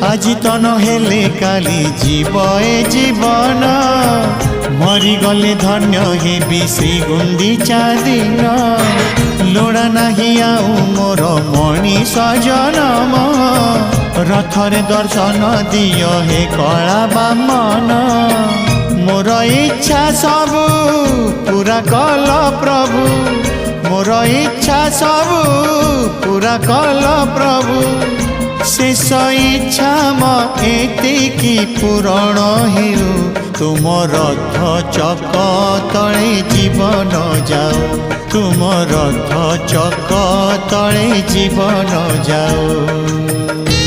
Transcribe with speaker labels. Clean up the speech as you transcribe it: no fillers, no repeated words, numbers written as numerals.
Speaker 1: আজি তো নহলে কালি জীব এ জীবন মরিগলে ধন্য হেবি শ্রী গুন্ডিচা দিন লোড়া নাহি আউ মোর মଣିষ জনম রথরে দর্শন দিও হে কলা বামন মোর ইচ্ছা সবু পুরা কল প্রভু মোর ইচ্ছা সবু পুরা কল প্রভু शेष इच्छा एतिकी पूरण हेउ तुम रथ चक तले जीवन जाओ तुम रथ चक तले जीवन जाओ।